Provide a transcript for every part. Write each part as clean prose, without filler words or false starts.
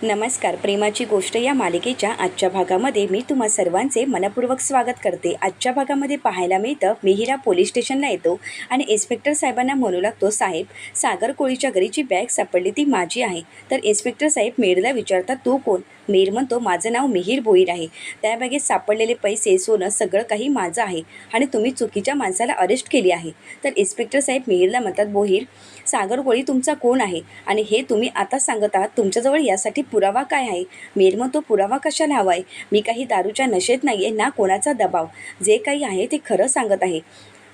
नमस्कार. प्रेमाची गोष्ट या मालिकेच्या आजच्या भागामध्ये मी तुम्हा सर्वांचे मनपूर्वक स्वागत करते. आजच्या भागामध्ये पाहायला मिळतं मिहिरा पोलीस स्टेशनला येतो आणि इन्स्पेक्टर साहेबांना म्हणू लागतो, साहेब, सागर कोळीच्या घरीची बॅग सापडली, ती माझी आहे. तर इन्स्पेक्टर साहेब मिहिरला विचारतात, तू कोण? मिहिर म्हणतो, माझं नाव मिहिर भोईर आहे. त्या बॅगेत सापडलेले पैसे, सोनं सगळं काही माझं आहे आणि तुम्ही चुकीच्या माणसाला अरेस्ट केली आहे. तर इन्स्पेक्टर साहेब मिहिरला म्हणतात, भोईर, सागर कोळी तुमचा कोण आहे आणि हे तुम्ही आता सांगत आहात, तुमच्याजवळ यासाठी पुरावा काय आहे? मिहिर म्हणतो, पुरावा कशाला हवा आहे? मी काही दारूच्या नशेत नाही आहे, ना कोणाचा दबाव. जे काही आहे ते खरं सांगत आहे.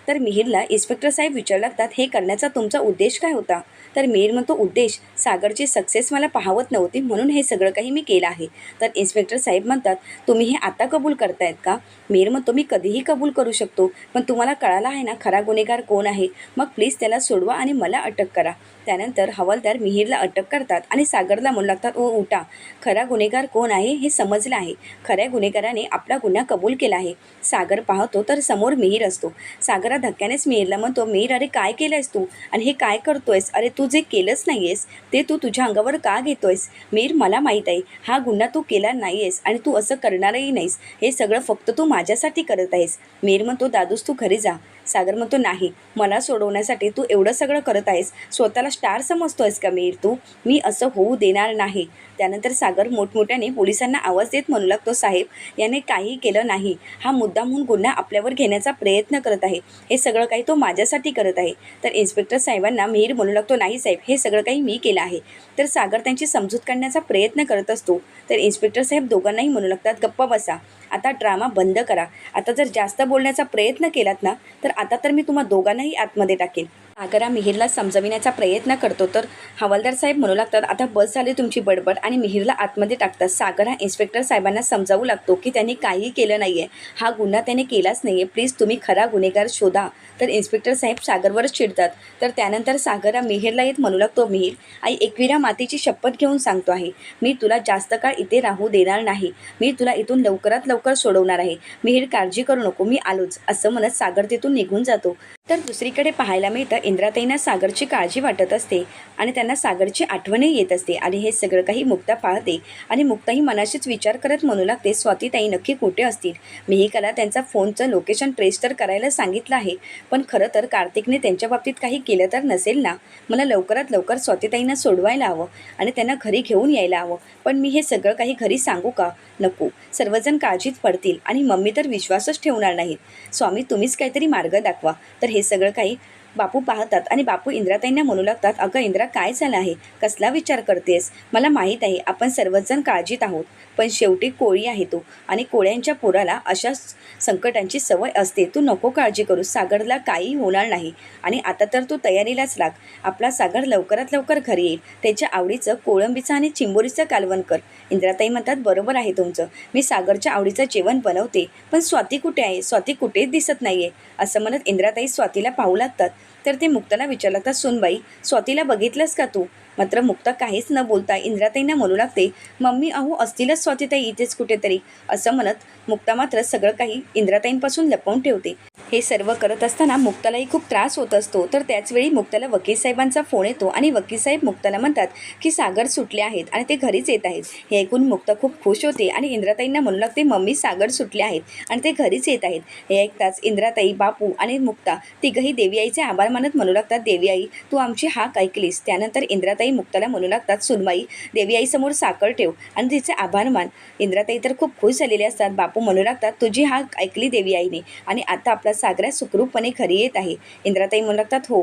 तर मिहिरला इन्स्पेक्टर साहेब विचारू लागतात, हे करण्याचा तुमचा उद्देश काय होता? तर मिहिर म्हणतो, उद्देश सागरची सक्सेस मला पाहवत नव्हती म्हणून हे सगळं काही मी केलं आहे. तर इन्स्पेक्टर साहेब म्हणतात, तुम्ही हे आता कबूल करतायत का? मिहिर म्हणतो, मी कधीही कबूल करू शकतो, पण तुम्हाला कळाला आहे ना खरा गुन्हेगार कोण आहे? मग प्लीज त्याला सोडवा आणि मला अटक करा. त्यानंतर हवालदार मिहिरला अटक करतात आणि सागरला म्हणू लागतात, ओ उठा, खरा गुन्हेगार कोण आहे हे समजलं आहे. खऱ्या गुन्हेगाराने आपला गुन्हा कबूल केला आहे. सागर पाहतो तर समोर मिहिर असतो. सागरा धक्क्यानेच मिहिरला म्हणतो, मिहिर, अरे काय केलंयस तू आणि हे काय करतोयस? अरे तू जे केलंच नाही आहेस ते तू तुझ्या अंगावर का घेतोयस? मिहिर, मला माहीत आहे हा गुन्हा तू केला नाही आहेस आणि तू असं करणारही नाहीस. हे सगळं फक्त तू माझ्यासाठी करत आहेस. मिहिर म्हणतो, दादूस तू घरी जा. सागर म्हणतो, नाही, मला सोडवण्यासाठी तू एवढं सगळं करत आहेस. स्वतःला स्टार समजतोयस का मिहिर तू? मी असं होऊ देणार नाही. त्यानंतर सागर मोठमोठ्याने पोलिसांना आवाज देत म्हणू लागतो, साहेब, याने काही केलं नाही. हा मुद्दाम म्हणून गुन्हा आपल्यावर घेण्याचा प्रयत्न करत आहे. हे सगळं काही तो माझ्यासाठी करत आहे. तर इन्स्पेक्टर साहेबांना मिहिर म्हणू लागतो, नाही साहेब, हे सगळं काही मी केलं आहे. तर सागर त्यांची समजूत काढण्याचा प्रयत्न करत असतो. तर इन्स्पेक्टर साहेब दोघांनाही म्हणू लागतात, गप्पा बसा, आता ड्रामा बंद करा. आता जर जास्त बोलण्याचा प्रयत्न केलात ना तर आता तर मी तुम्हा दोघांनाही आतमध्ये टाकेन. सागरा मिहिरला समजविण्याचा प्रयत्न करतो. तर हवालदार साहेब म्हणू लागतात, आता बस झाली तुमची बडबड, आणि मिहिरला आतमध्ये टाकतात. सागर हा इन्स्पेक्टर साहेबांना समजावू लागतो की त्यांनी काहीही केलं नाही आहे, हा गुन्हा त्याने केलाच नाही आहे, प्लीज तुम्ही खरा गुन्हेगार शोधा. तर इन्स्पेक्टर साहेब सागरवरच चिडतात. तर त्यानंतर सागर हा मिहिरला येत म्हणू लागतो, मिहिर, आई एकविरा मातेची शपथ घेऊन सांगतो आहे, मी तुला जास्त काळ इथे राहू देणार नाही. मी तुला इथून लवकरात लवकर सोडवणार आहे. मिहिर, काळजी करू नको, मी आलोच, असं म्हणत सागर तिथून निघून जातो. तर दुसरीकडे पाहायला मिळतं इंद्राताईंना सागरची काळजी वाटत असते आणि त्यांना सागरची आठवणही येत असते. आणि हे सगळं काही मुक्ता पाहते आणि मुक्ताही मनाशीच विचार करत म्हणू लागते, स्वातीताई नक्की कुठे असतील? मिहिकाला त्यांचा फोनचं लोकेशन ट्रेस तर करायला सांगितलं आहे, पण खरं तर कार्तिकने त्यांच्या बाबतीत काही केलं तर नसेल ना? मला लवकरात लवकर स्वातीताईंना सोडवायला हवं आणि त्यांना घरी घेऊन यायला हवं. पण मी हे सगळं काही घरी सांगू का? नको, सर्वजण काळजीत पडतील आणि मम्मी तर विश्वासच ठेवणार नाहीत. स्वामी, तुम्हीच काहीतरी मार्ग दाखवा. तर हे सगळं काही बापू पाहतात आणि बापू इंद्राताईंना म्हणू लागतात, अगं इंद्रा, काय झालं आहे? कसला विचार करतेस? मला माहीत आहे आपण सर्वजण काळजीत आहोत, पण शेवटी कोळी आहे तो आणि कोळ्यांच्या पोराला अशा संकटांची सवय असते. तू नको काळजी करू, सागरला काही होणार नाही. आणि आता तर तू तयारीलाच लाग. आपला सागर लवकरात लवकर घरी येईल. त्याच्या आवडीचं कोळंबीचं आणि चिंबोरीचं कालवण कर. इंद्राताई म्हणतात, बरोबर आहे तुमचं, मी सागरच्या आवडीचं जेवण बनवते, पण स्वाती कुठे आहे? स्वाती कुठेच दिसत नाही आहे. असं म्हणत इंद्राताई स्वातीला पाहू लागतात. तर ते मुक्ताला विचारू लागतात, सुनबाई, स्वातीला बघितलंस का तू? मात्र मुक्ता काहीच न बोलता इंद्राताईंना म्हणू लागते, मम्मी, अहो असतीलच स्वातीताई इथेच कुठेतरी. असं म्हणत मुक्ता मात्र सगळं काही इंद्राताईंपासून लपवून ठेवते. हे सर्व करत असताना मुक्तालाही खूप त्रास होत असतो. तर त्याचवेळी मुक्ताला वकील साहेबांचा फोन येतो आणि वकील साहेब मुक्ताला म्हणतात की सागर सुटले आहेत आणि ते घरीच येत आहेत. हे ऐकून मुक्ता खूप खुश होते आणि इंद्राताईंना म्हणू लागते, मम्मी, सागर सुटले आहेत आणि ते घरीच येत आहेत. हे ऐकताच इंद्राताई, बापू आणि मुक्ता तिघंही देवी आईचे आभार मानत म्हणू लागतात, देवी आई, तू आमची हाक ऐकलीस. त्यानंतर इंद्राताई मुक्ताला म्हणू लागतात, सुनबाई, देवी आईसमोर साखर ठेव आणि तिचे आभार मान. इंद्राताई तर खूप खुश झालेले असतात. बापू म्हणू लागतात, तुझी हाक ऐकली देवी आईने आणि आता आपला सागरा सुखरूपपणे घरी येत आहे. इंद्राताई म्हणू लागतात, हो.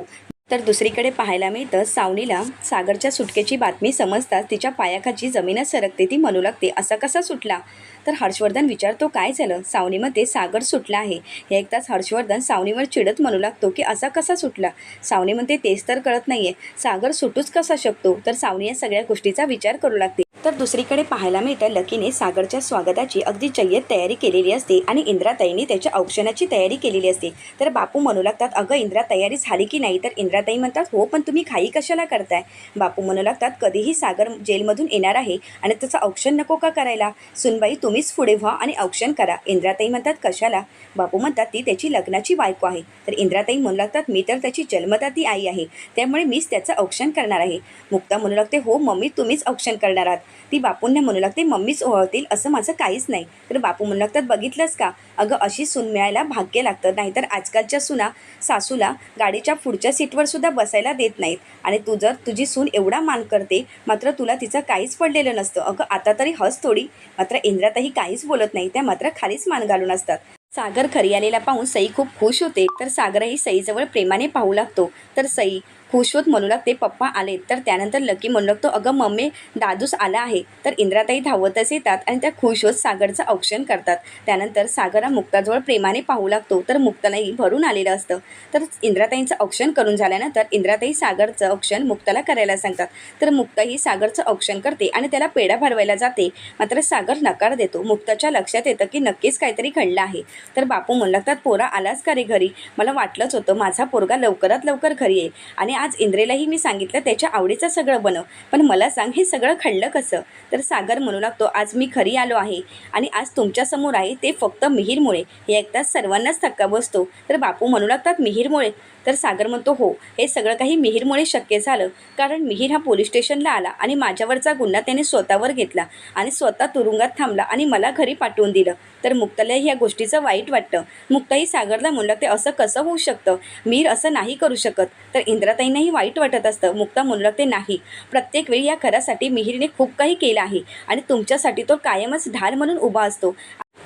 तर दुसरीकडे पाहायला मिळतं सावनीला सागरच्या सुटकेची बातमी समजताच तिच्या पायाखालची जमीनच सरकते. ती म्हणू लागते, असा कसा सुटला? तर हर्षवर्धन विचारतो, काय झालं? सावनीमध्ये सागर सुटला आहे. हे ऐकताच हर्षवर्धन सावनीवर चिडत म्हणू लागतो की असा कसा सुटला? सावनी म्हणते, तेच तर कळत नाहीये, सागर सुटूच कसा शकतो? तर सावनी या सगळ्या गोष्टीचा विचार करू लागते. तर दुसरीकडे पाहायला मिळतं लकीने सागरच्या स्वागताची अगदी जय्यत तयारी केलेली असते आणि इंद्राताईंनी त्याच्या औक्षणाची तयारी केलेली असते. तर बापू म्हणू लागतात, अगं इंद्रा, तयारी झाली की नाही? तर इंद्राताई म्हणतात, हो, पण तुम्ही घाई कशाला करताय? बापू म्हणू लागतात, कधीही सागर जेलमधून येणार आहे आणि त्याचं औक्षण नको का करायला? सुनबाई, तुम्हीच पुढे व्हा आणि औक्षण करा. इंद्राताई म्हणतात, कशाला? बापू म्हणतात, ती त्याची लग्नाची बायको आहे. तर इंद्राताई म्हणू लागतात, मी तर त्याची जन्मदाती आई आहे, त्यामुळे मीच त्याचं औक्षण करणार आहे. मुक्ता म्हणू लागते, हो मम्मी, तुम्हीच औक्षण करणार आहात. ती बापूंना म्हणू लागते, मम्मीच ओवाळतील असं माझं काहीच नाही. तर बापू म्हणू लागतात, बघितलंस का अगं, अशी सून मिळायला भाग्य लागतं, नाहीतर आजकालच्या सुना सासूला गाडीच्या पुढच्या सीटवर सुद्धा बसायला देत नाहीत. आणि तू जर तुझी सून एवढा मान करते मात्र तुला तिचं काहीच पडलेलं नसतं. अगं आता तरी हस थोडी. मात्र इंद्राताई काहीच बोलत नाही, त्या मात्र खालीच मान घालून असतात. सागर घरी आलेला पाहून सई खूप खुश होते, तर सागरही सईजवळ प्रेमाने पाहू लागतो. तर सई खुश होत म्हणू लागते, पप्पा आलेत. तर त्यानंतर लकी म्हणू लागतो, अगं मम्मी, दादूस आला आहे. तर इंद्राताई धावतच येतात आणि त्या खुश होत सागरचं औक्षण करतात. त्यानंतर सागर हा मुक्ताजवळ प्रेमाने पाहू लागतो, तर मुक्तालाही भरून आलेलं असतं. तर इंद्राताईंचं औक्षण करून झाल्यानंतर इंद्राताई सागरचं औक्षण मुक्ताला करायला सांगतात. तर मुक्ताही सागरचं औक्षण करते आणि त्याला पेढा भरवायला जाते. मात्र सागर नकार देतो. मुक्ताच्या लक्षात येतं की नक्कीच काहीतरी घडलं आहे. तर बापू म्हणू लागतात, पोरा आलास का रे घरी? मला वाटलंच होतं माझा पोरगा लवकरात लवकर घरी येईल. आणि आज इंद्रेलाही मी सांगितलं त्याच्या आवडीचं सगळं बनव, पण मला सांग हे सगळं घडलं कसं? तर सागर म्हणू लागतो, आज मी घरी आलो आहे आणि आज तुमच्यासमोर आहे ते फक्त मिहीरमुळे. हे ऐकताच सर्वांनाच धक्का बसतो. तर बापू म्हणू लागतात, मिहीरमुळे? तर सागर म्हणतो, हो, हे सगळं काही मिहीरमुळे शक्य झालं, कारण मिहीर हा पोलीस स्टेशनला आला आणि माझ्यावरचा गुन्हा त्याने स्वतःवर घेतला आणि स्वतः तुरुंगात थांबला आणि मला घरी पाठवून दिलं. तर मुक्तालाही या गोष्टीचं वाईट वाटतं. मुक्ताही सागरला म्हणू लागते, असं कसं होऊ शकतं? मिहीर असं नाही करू शकत. तर इंद्राताईंनाही वाईट वाटत असतं. मुक्ता म्हणू लागते, नाही, प्रत्येक वेळी या घरासाठी मिहीरने खूप काही केलं आहे आणि तुमच्यासाठी तो कायमच ढाल म्हणून उभा असतो.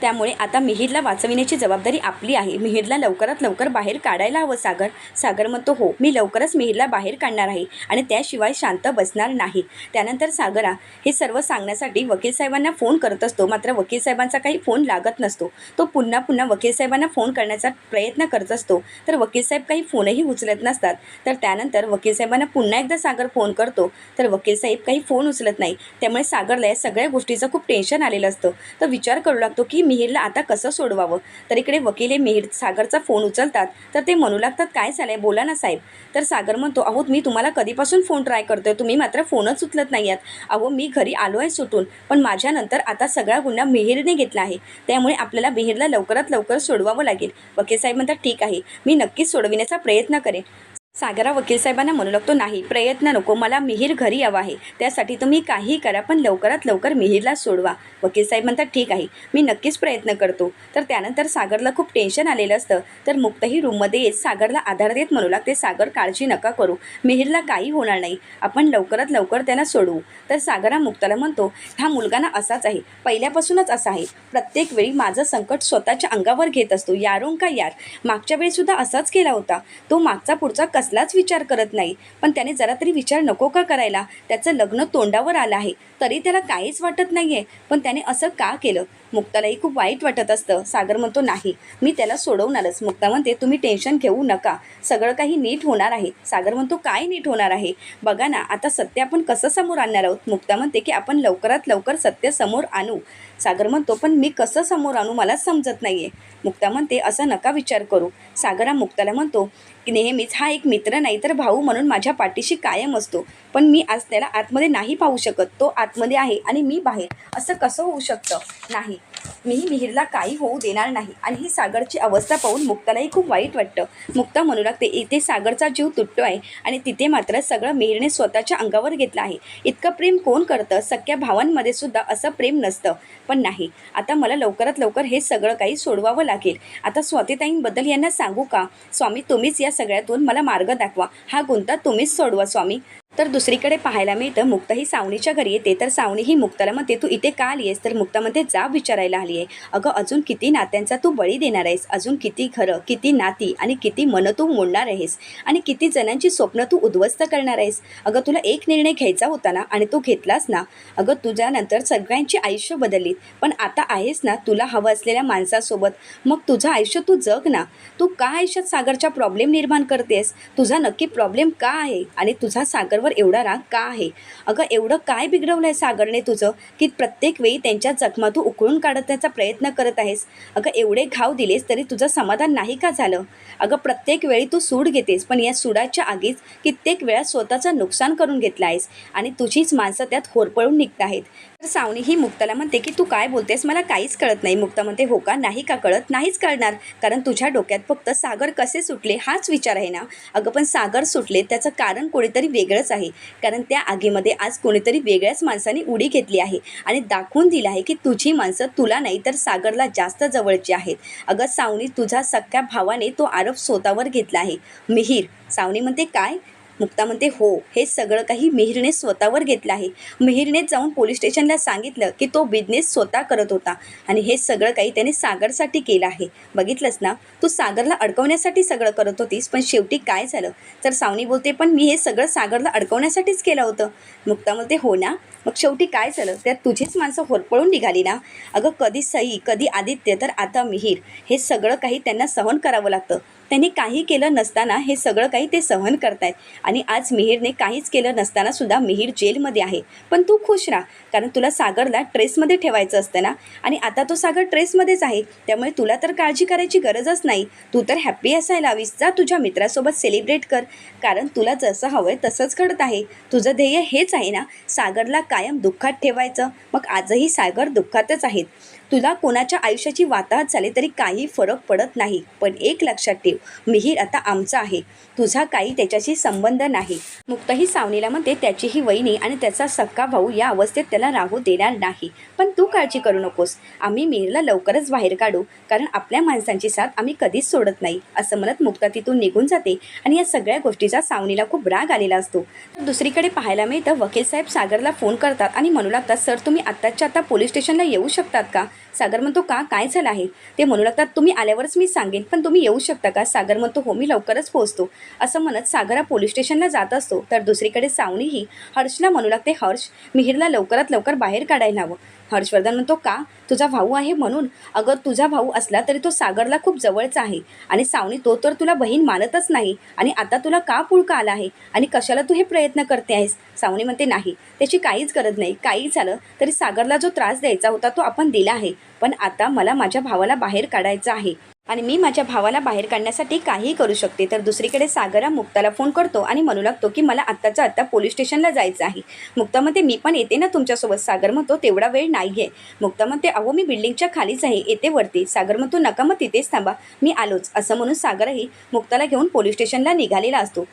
त्यामुळे आता मिहीरला वाचविण्याची जबाबदारी आपली आहे. मिहीरला लवकरात लवकर बाहेर काढायला हवं. सागर म्हणतो, हो, मी लवकरच मिहीरला बाहेर काढणार आहे आणि त्याशिवाय शांत बसणार नाही. त्यानंतर सागरा हे सर्व सांगण्यासाठी वकील साहेबांना फोन करत असतो. मात्र वकील साहेबांचा काही फोन लागत नसतो. तो पुन्हा पुन्हा वकील साहेबांना फोन करण्याचा प्रयत्न करत असतो. तर वकील साहेब काही फोनही उचलत नसतात. तर त्यानंतर वकील साहेबांना पुन्हा एकदा सागर फोन करतो. तर वकील साहेब काही फोन उचलत नाही. त्यामुळे सागरला या सगळ्या गोष्टीचं खूप टेन्शन आलेलं असतं. तर विचार करू लागतो की मिहीरला आता कसं सोडवावं. तर इकडे वकील मिहीर सागरचा फोन उचलतात. तर ते म्हणू लागतात, काय झालंय, बोला ना साहेब. तर सागर म्हणतो, अहो, मी तुम्हाला कधीपासून फोन ट्राय करतोय, तुम्ही मात्र फोनच उचलत नाही आहात. अहो, मी घरी आलो आहे सुटून, पण माझ्यानंतर आता सगळा गुन्हा मिहीरने घेतला आहे, त्यामुळे आपल्याला मिहीरला लवकरात लवकर सोडवावं लागेल. वकील साहेब म्हणतात, ठीक आहे, मी नक्कीच सोडविण्याचा प्रयत्न करेन. सागरा वकील साहेबांना म्हणू लागतो, नाही, प्रयत्न नको, मला मिहीर घरी यावं आहे, त्यासाठी तुम्ही काहीही करा, पण लवकरात लवकर मिहीरला सोडवा. वकील साहेब म्हणतात, ठीक आहे, मी नक्कीच प्रयत्न करतो. तर त्यानंतर सागरला खूप टेन्शन आलेलं असतं. तर मुक्ताही रूममध्ये येत सागरला आधार देत म्हणू लागते, सागर, काळजी नका करू, मिहीरला काही होणार नाही, आपण लवकरात लवकर त्याला सोडवू. तर सागरा मुक्ताला म्हणतो, हा मुलगा ना असाच आहे, पहिल्यापासूनच असा आहे, प्रत्येक वेळी माझं संकट स्वतःच्या अंगावर घेत असतो, यारों का यार. मागच्या वेळीसुद्धा असाच केला होता. तो मागचा पुढचा कसलाच विचार करत नाही, पण त्याने जरा तरी विचार नको का करायला? त्याचं लग्न तोंडावर आलं आहे तरी त्याला काहीच वाटत नाही आहे, पण त्याने असं का केलं? मुक्तालाही खूप वाईट वाटत असतं. सागर म्हणतो, नाही, मी त्याला सोडवणारच. मुक्ता म्हणते, तुम्ही टेन्शन घेऊ नका, सगळं काही नीट होणार आहे. सागर म्हणतो, काय नीट होणार आहे? बघा ना, आता सत्य आपण कसं समोर आणणार आहोत? मुक्ता म्हणते की आपण लवकरात लवकर सत्य समोर आणू. सागर म्हणतो, पण मी कसं समोर आणू, मलाच समजत नाही आहे. मुक्ता म्हणते, असं नका विचार करू. सागर हा मुक्ताला म्हणतो की नेहमीच हा एक मित्र नाही तर भाऊ म्हणून माझ्या पाठीशी कायम असतो, पण मी आज त्याला आतमध्ये नाही पाहू शकत. तो आतमध्ये आहे आणि मी बाहेर, असं कसं होऊ शकतं? नाही, मी मिहीरला काही होऊ देणार नाही. आणि ही सागरची अवस्था पाहून मुक्तालाही खूप वाईट वाटतं. मुक्ता म्हणू लागते, इथे सागरचा जीव तुटतो आहे आणि तिथे मात्र सगळं मिहीरने स्वतःच्या अंगावर घेतलं आहे. इतकं प्रेम कोण करतं? सख्या भावांमध्ये सुद्धा असं प्रेम नसतं. पण नाही, आता मला लवकरात लवकर हे सगळं काही सोडवावं लागेल. आता स्वातीताईंबद्दल यांना सांगू का? स्वामी, तुम्हीच या सगळ्यातून मला मार्ग दाखवा, हा गुंता तुम्हीच सोडवा स्वामी. तर दुसरीकडे पाहायला मिळतं, मुक्ता ही सावनीच्या घरी येते. तर सावनी ही मुक्ताला म्हणते, तू इथे का आली आहेस? तर मुक्ता म्हणते, जा विचारायला आली आहे. अगं, अजून किती नात्यांचा तू बळी देणार आहेस? अजून किती घरं, किती नाती आणि किती मनं तू मोडणार आहेस आणि किती जणांची स्वप्न तू उद्ध्वस्त करणार आहेस? अगं, तुला एक निर्णय घ्यायचा होता ना आणि तू घेतलास ना. अगं, तुझ्यानंतर सगळ्यांची आयुष्य बदललीत, पण आता आहेस ना तुला हवं असलेल्या माणसासोबत, मग तुझं आयुष्य तू जग ना. तू का आयुष्यात सागरच्या प्रॉब्लेम निर्माण करतेस? तुझा नक्की प्रॉब्लेम का आहे आणि तुझा सागरवर एवढा राग का आहे? अगं, एवढं काय बिघडवलं आहे सागरने तुझं की प्रत्येक वेळी त्यांच्या जखमा तू उकळून काढण्याचा प्रयत्न करत आहेस? अगं, एवढे घाव दिलेस तरी तुझं समाधान नाही का झालं? अगं, प्रत्येक वेळी तू सूड घेतेस, पण या सुडाच्या आगीच कित्येक वेळा स्वतःचं नुकसान करून घेतलं आहेस आणि तुझीच माणसं त्यात होरपळून निघत आहेत. तर सावनी ही मुक्ताला म्हणते की तू काय बोलतेस, मला काहीच कळत नाही. मुक्ता म्हणते, हो का, नाही का कळत? नाहीच कळणार, कारण तुझ्या डोक्यात फक्त सागर कसे सुटले हाच विचार आहे ना. अगं, पण सागर सुटले त्याचं कारण कोणीतरी वेगळंच तुलाच आहे, कारण त्या आगीमध्ये आज कोणीतरी वेगळ्याच माणसाने उडी घेतली आहे आणि दाखवून दिलं आहे की तुझी माणसं तुला नाही तर सागरला जास्त जवळची आहेत. अगं सावनी, तुझ्या सख्या भावाने तो आरोप स्वतःवर घेतला आहे. मिहीर. सावनी म्हणते काय? मुक्ता म्हणते हो, हे सगळं काही मिहीरने स्वतःवर घेतलं आहे. मिहीरने जाऊन पोलीस स्टेशनला सांगितलं की तो बिझनेस स्वतः करत होता आणि हे सगळं काही त्याने सागरसाठी केलं आहे. बघितलंस ना, तू सागरला अडकवण्यासाठी सगळं करत होतीस, पण शेवटी काय झालं? तर सावनी बोलते पण मी हे सगळं सागरला अडकवण्यासाठीच केलं होतं. मुक्ता म्हणते हो ना, मग शेवटी काय झालं? त्यात तुझीच माणसं होरपळून निघाली ना. अगं कधी सई, कधी आदित्य, तर आता मिहीर. हे सगळं काही त्यांना सहन करावं लागतं. त्यांनी काही केलं नसताना हे सगळं काही ते सहन करतायत आणि आज मिहीरने काहीच केलं नसताना सुद्धा मिहीर जेलमध्ये आहे. पण तू खुश राहा, कारण तुला सागरला ट्रेसमध्ये ठेवायचं असतं ना, आणि आता तो सागर ट्रेसमध्येच आहे. त्यामुळे तुला तर काळजी करायची गरजच नाही. तू तर हॅप्पी असायला हवीस. जा तुझ्या मित्रासोबत सेलिब्रेट कर, कारण तुला जसं हवं आहे तसंच घडत आहे. तुझं ध्येय हेच आहे ना, सागरला कायम दुःखात ठेवायचं. मग आजही सागर दुःखातच आहेत. तुला कोणाच्या आयुष्याची वाताहत झाली तरी काही फरक पडत नाही, पण एक लक्षात ठेव, मिहीर आता आमचा आहे, तुझा काही त्याच्याशी संबंध नाही. मुक्ताही सावनीला म्हणते त्याचीही वहिनी आणि त्याचा सक्का भाऊ या अवस्थेत त्याला राहू देणार नाही. पण तू काळजी करू नकोस, आम्ही मिहीरला लवकरच बाहेर काढू, कारण आपल्या माणसांची साथ आम्ही कधीच सोडत नाही. असं म्हणत मुक्ता तिथून निघून जाते आणि या सगळ्या गोष्टीचा सावनीला खूप राग आलेला असतो. दुसरीकडे पाहायला मिळतं, वकील साहेब सागरला फोन करतात आणि म्हणू लागतात सर, तुम्ही आत्ताच्या आता पोलीस स्टेशनला येऊ शकतात का? सागर म्हणतो का, काय झालं आहे? ते म्हणू लागतात तुम्ही आल्यावरच मी सांगेन, पण तुम्ही येऊ शकता का? सागर म्हणतो हो, मी लवकरच पोहोचतो. असं म्हणत सागर हा पोलीस स्टेशनला जात असतो. तर दुसरीकडे सावनीही हर्षला म्हणू लागते हर्ष, मिहीरला लवकरात लवकर बाहेर काढायला हवं. हर्षवर्धन म्हणतो का? तुझा भाऊ आहे म्हणून? अगं तुझा भाऊ असला तरी तो सागरला खूप जवळचा आहे आणि सावनी, तो तर तुला बहीण मानतच नाही आणि आता तुला का पुळका आला आहे आणि कशाला तू हे प्रयत्न करते आहेस? सावनी म्हणते नाही, त्याची काहीच गरज नाही. काही झालं तरी सागरला जो त्रास द्यायचा होता तो आपण दिला आहे, पण आता मला माझ्या भावाला बाहेर काढायचं आहे आणि मी माझ्या भावाला बाहेर काढण्यासाठी काहीही करू शकते. तर दुसरीकडे सागर हा मुक्ताला फोन करतो आणि म्हणू लागतो की मला आत्ताच्या आत्ता पोलीस स्टेशनला जायचं आहे. मुक्ता म्हणते मी पण येते ना तुमच्यासोबत. सागर म्हणतो तेवढा वेळ नाही आहे. मुक्ता म्हणते अहो मी बिल्डिंगच्या खालीच आहे, येते वरती. सागर म्हणतो नका, मग तिथेच थांबा, मी आलोच. असं म्हणून सागरही मुक्ताला घेऊन पोलीस स्टेशनला निघालेला असतो.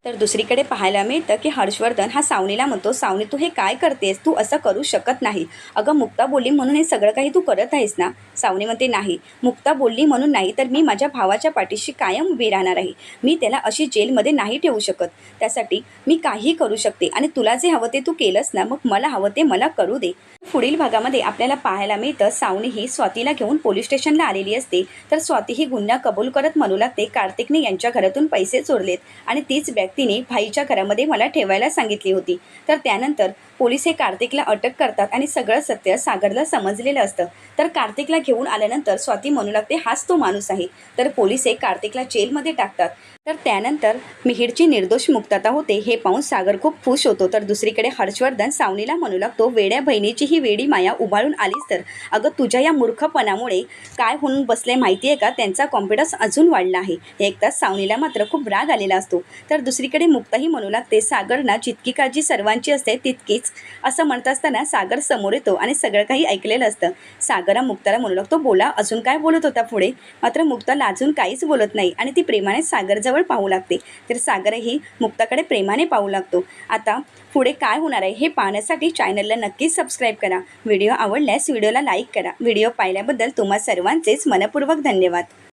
तर दुसरीकडे पाहायला मिळतं की हर्षवर्धन हा सावनीला म्हणतो सावनी, तू हे काय करतेस? तू असं करू शकत नाही. अगं मुक्ता बोलली म्हणून हे सगळं काही तू करत आहेस ना? सावनी म्हणते नाही, मुक्ता बोलली म्हणून नाही, तर मी माझ्या भावाच्या पाठीशी कायम उभी राहणार आहे. मी त्याला अशी जेलमध्ये नाही ठेवू शकत. त्यासाठी मी काही करू शकते आणि तुला जे हवं ते तू केलंस ना, मग मला हवं ते मला करू दे. पुढील भागामध्ये आपल्याला पाहायला मिळतं स्वाती ही स्वातीला घेऊन पोलीस स्टेशनला आलेली असते. तर स्वाती ही गुन्हा कबूल करत म्हणू लागते कार्तिकने यांच्या घरातून पैसे चोरलेत आणि तीच व्यक्तीने भाईच्या घरामध्ये मला ठेवायला सांगितली होती. तर त्यानंतर पोलीस हे कार्तिकला अटक करतात आणि सगळं सत्य सागरला समजलेलं असतं. तर कार्तिकला घेऊन आल्यानंतर स्वाती म्हणू लागते हाच तो माणूस आहे. तर पोलीस हे कार्तिकला जेलमध्ये टाकतात. तर त्यानंतर मिहीरची निर्दोष मुक्तता होते हे पाहून सागर खूप खुश होतो. तर दुसरीकडे हर्षवर्धन सावनीला म्हणू लागतो वेड्या बहिणीची ही वेडी माया उभारून आलीस तर. अगं तुझ्या या मूर्खपणामुळे काय होऊन बसले माहिती आहे का? त्यांचा कॉन्फिडन्स अजून वाढला आहे. हे ऐकताच सावनीला मात्र खूप राग आलेला असतो. तर दुसरीकडे मुक्ताही म्हणू लागते सागरना जितकी काळजी सर्वांची असते तितकीच. असं म्हणत असताना सागर समोर येतो आणि सगळं काही ऐकलेलं असतं. सागर हा मुक्ताला म्हणू लागतो बोला, अजून काय बोलत होता पुढे? मात्र मुक्ता लाजून काहीच बोलत नाही आणि ती प्रेमाने सागरजवळ पाहू लागते. तर सागरही मुक्ताकडे प्रेमाने पाहू लागतो. आता पुढे काय होणार आहे हे पाहण्यासाठी चॅनलला नक्कीच सबस्क्राईब करा. व्हिडिओ आवडल्यास व्हिडिओला लाईक करा. व्हिडिओ पाहिल्याबद्दल तुम्हा सर्वांचेच मनपूर्वक धन्यवाद.